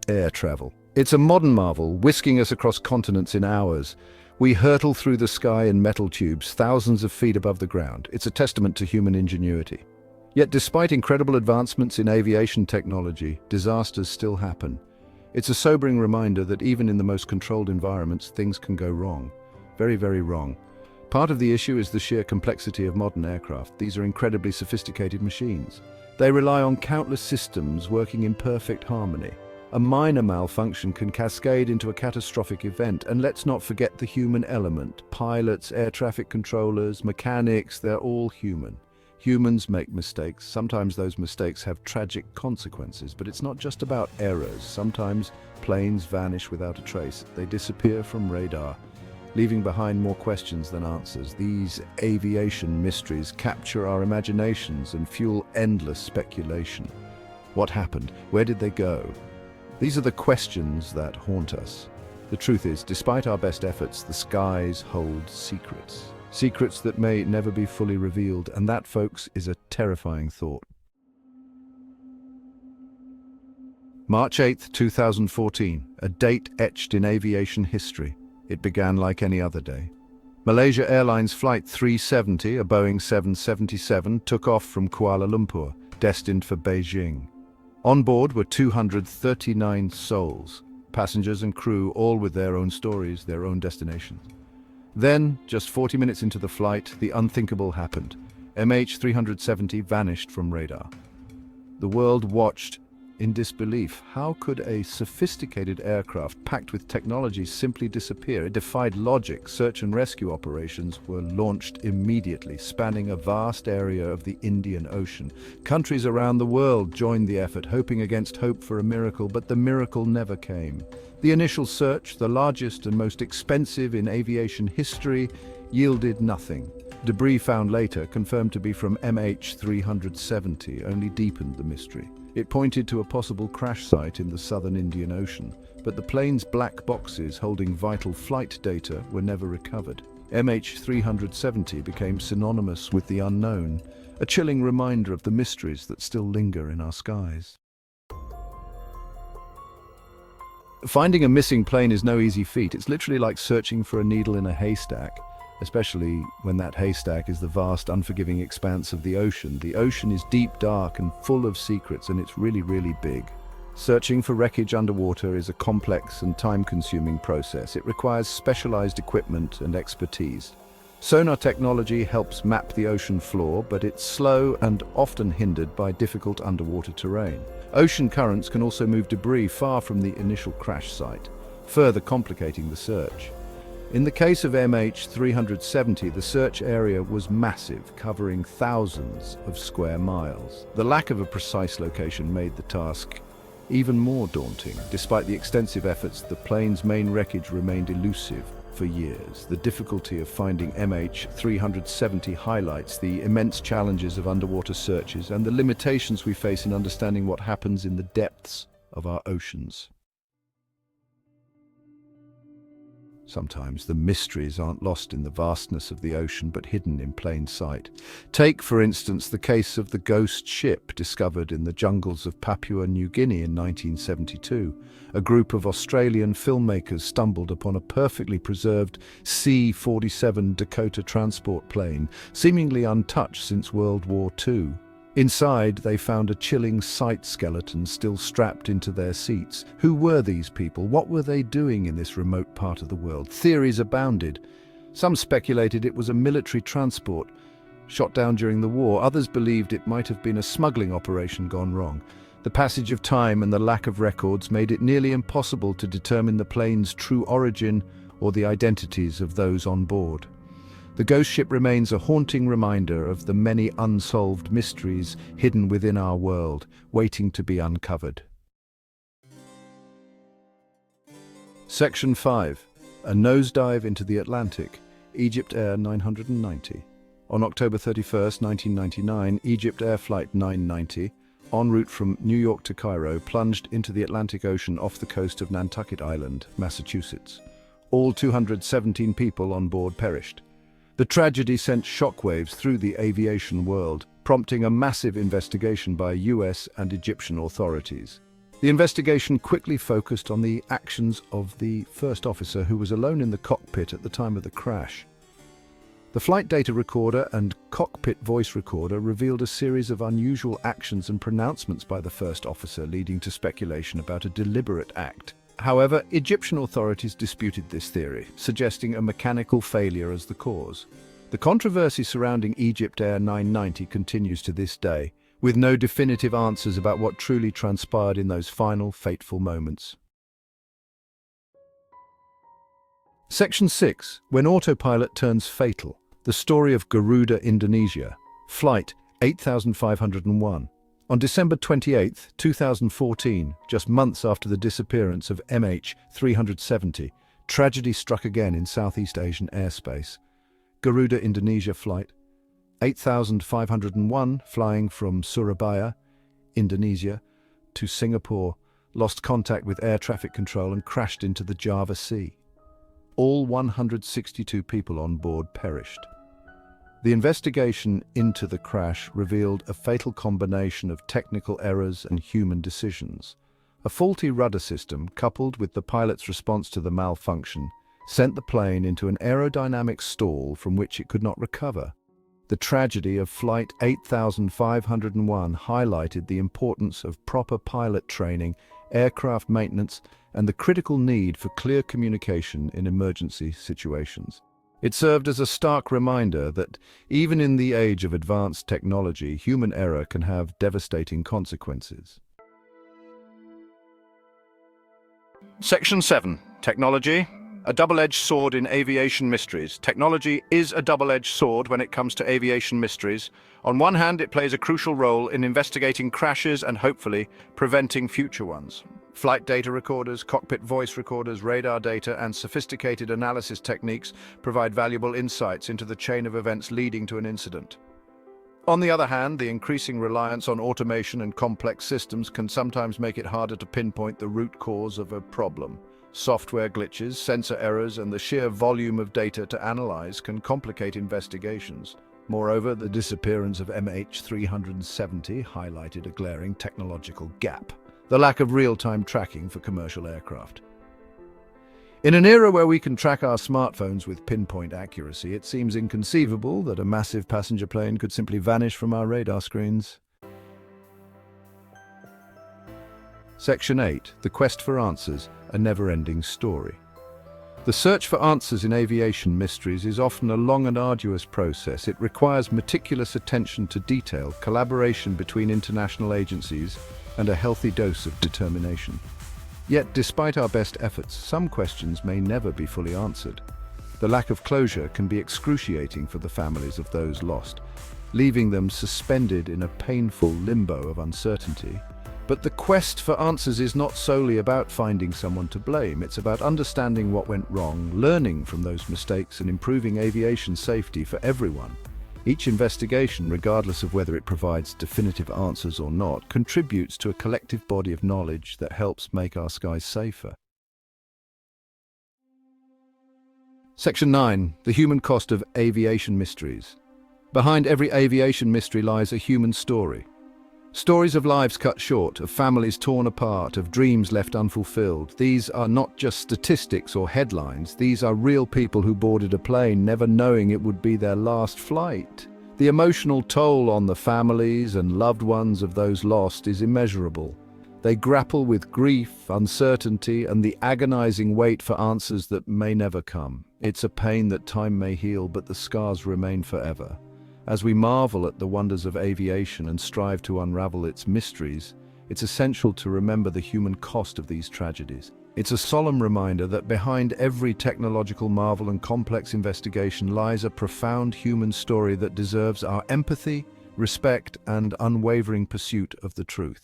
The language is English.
Air travel. It's a modern marvel, whisking us across continents in hours. We hurtle through the sky in metal tubes, thousands of feet above the ground. It's a testament to human ingenuity. Yet despite incredible advancements in aviation technology, disasters still happen. It's a sobering reminder that even in the most controlled environments, things can go wrong. Very, very wrong. Part of the issue is the sheer complexity of modern aircraft. These are incredibly sophisticated machines. They rely on countless systems working in perfect harmony. A minor malfunction can cascade into a catastrophic event, and let's not forget the human element. Pilots, air traffic controllers, mechanics, they're all human. Humans make mistakes. Sometimes those mistakes have tragic consequences, but it's not just about errors. Sometimes planes vanish without a trace. They disappear from radar, leaving behind more questions than answers. These aviation mysteries capture our imaginations and fuel endless speculation. What happened? Where did they go? These are the questions that haunt us. The truth is, despite our best efforts, the skies hold secrets. Secrets that may never be fully revealed, and that, folks, is a terrifying thought. March 8, 2014, a date etched in aviation history. It began like any other day. Malaysia Airlines Flight 370, a Boeing 777, took off from Kuala Lumpur, destined for Beijing. On board were 239 souls, passengers and crew, all with their own stories, their own destinations. Then, just 40 minutes into the flight, the unthinkable happened. MH370 vanished from radar. The world watched in disbelief. How could a sophisticated aircraft packed with technology simply disappear? It defied logic. Search and rescue operations were launched immediately, spanning a vast area of the Indian Ocean. Countries around the world joined the effort, hoping against hope for a miracle, but the miracle never came. The initial search, the largest and most expensive in aviation history, yielded nothing. Debris found later, confirmed to be from MH370, only deepened the mystery. It pointed to a possible crash site in the southern Indian Ocean, but the plane's black boxes holding vital flight data were never recovered. MH370 became synonymous with the unknown, a chilling reminder of the mysteries that still linger in our skies. Finding a missing plane is no easy feat. It's literally like searching for a needle in a haystack, especially when that haystack is the vast, unforgiving expanse of the ocean. The ocean is deep, dark, and full of secrets, and it's really, really big. Searching for wreckage underwater is a complex and time-consuming process. It requires specialized equipment and expertise. Sonar technology helps map the ocean floor, but it's slow and often hindered by difficult underwater terrain. Ocean currents can also move debris far from the initial crash site, further complicating the search. In the case of MH370, the search area was massive, covering thousands of square miles. The lack of a precise location made the task even more daunting. Despite the extensive efforts, the plane's main wreckage remained elusive for years. The difficulty of finding MH370 highlights the immense challenges of underwater searches and the limitations we face in understanding what happens in the depths of our oceans. Sometimes the mysteries aren't lost in the vastness of the ocean, but hidden in plain sight. Take, for instance, the case of the ghost ship discovered in the jungles of Papua New Guinea in 1972. A group of Australian filmmakers stumbled upon a perfectly preserved C-47 Dakota transport plane, seemingly untouched since World War II. Inside, they found a chilling sight skeleton still strapped into their seats. Who were these people? What were they doing in this remote part of the world? Theories abounded. Some speculated it was a military transport shot down during the war. Others believed it might have been a smuggling operation gone wrong. The passage of time and the lack of records made it nearly impossible to determine the plane's true origin or the identities of those on board. The ghost ship remains a haunting reminder of the many unsolved mysteries hidden within our world, waiting to be uncovered. Section 5. A nosedive into the Atlantic, EgyptAir 990. On October 31, 1999, EgyptAir Flight 990, en route from New York to Cairo, plunged into the Atlantic Ocean off the coast of Nantucket Island, Massachusetts. All 217 people on board perished. The tragedy sent shockwaves through the aviation world, prompting a massive investigation by US and Egyptian authorities. The investigation quickly focused on the actions of the first officer who was alone in the cockpit at the time of the crash. The flight data recorder and cockpit voice recorder revealed a series of unusual actions and pronouncements by the first officer, leading to speculation about a deliberate act. However, Egyptian authorities disputed this theory, suggesting a mechanical failure as the cause. The controversy surrounding EgyptAir 990 continues to this day, with no definitive answers about what truly transpired in those final, fateful moments. Section 6. When autopilot turns fatal. The story of Garuda Indonesia Flight 8501. On December 28, 2014, just months after the disappearance of MH370, tragedy struck again in Southeast Asian airspace. Garuda Indonesia Flight 8501, flying from Surabaya, Indonesia, to Singapore, lost contact with air traffic control and crashed into the Java Sea. All 162 people on board perished. The investigation into the crash revealed a fatal combination of technical errors and human decisions. A faulty rudder system, coupled with the pilot's response to the malfunction, sent the plane into an aerodynamic stall from which it could not recover. The tragedy of Flight 8501 highlighted the importance of proper pilot training, aircraft maintenance, and the critical need for clear communication in emergency situations. It served as a stark reminder that, even in the age of advanced technology, human error can have devastating consequences. Section 7. Technology. A double-edged sword in aviation mysteries. Technology is a double-edged sword when it comes to aviation mysteries. On one hand, it plays a crucial role in investigating crashes and, hopefully, preventing future ones. Flight data recorders, cockpit voice recorders, radar data, and sophisticated analysis techniques provide valuable insights into the chain of events leading to an incident. On the other hand, the increasing reliance on automation and complex systems can sometimes make it harder to pinpoint the root cause of a problem. Software glitches, sensor errors, and the sheer volume of data to analyze can complicate investigations. Moreover, the disappearance of MH370 highlighted a glaring technological gap: the lack of real-time tracking for commercial aircraft. In an era where we can track our smartphones with pinpoint accuracy, it seems inconceivable that a massive passenger plane could simply vanish from our radar screens. Section 8. The Quest for Answers, a never-ending story. The search for answers in aviation mysteries is often a long and arduous process. It requires meticulous attention to detail, collaboration between international agencies, and a healthy dose of determination. Yet, despite our best efforts, some questions may never be fully answered. The lack of closure can be excruciating for the families of those lost, leaving them suspended in a painful limbo of uncertainty. But the quest for answers is not solely about finding someone to blame. It's about understanding what went wrong, learning from those mistakes, and improving aviation safety for everyone. Each investigation, regardless of whether it provides definitive answers or not, contributes to a collective body of knowledge that helps make our skies safer. Section 9. The Human Cost of Aviation Mysteries. Behind every aviation mystery lies a human story. Stories of lives cut short, of families torn apart, of dreams left unfulfilled. These are not just statistics or headlines. These are real people who boarded a plane never knowing it would be their last flight. The emotional toll on the families and loved ones of those lost is immeasurable. They grapple with grief, uncertainty, and the agonizing wait for answers that may never come. It's a pain that time may heal, but the scars remain forever. As we marvel at the wonders of aviation and strive to unravel its mysteries, it's essential to remember the human cost of these tragedies. It's a solemn reminder that behind every technological marvel and complex investigation lies a profound human story that deserves our empathy, respect, and unwavering pursuit of the truth.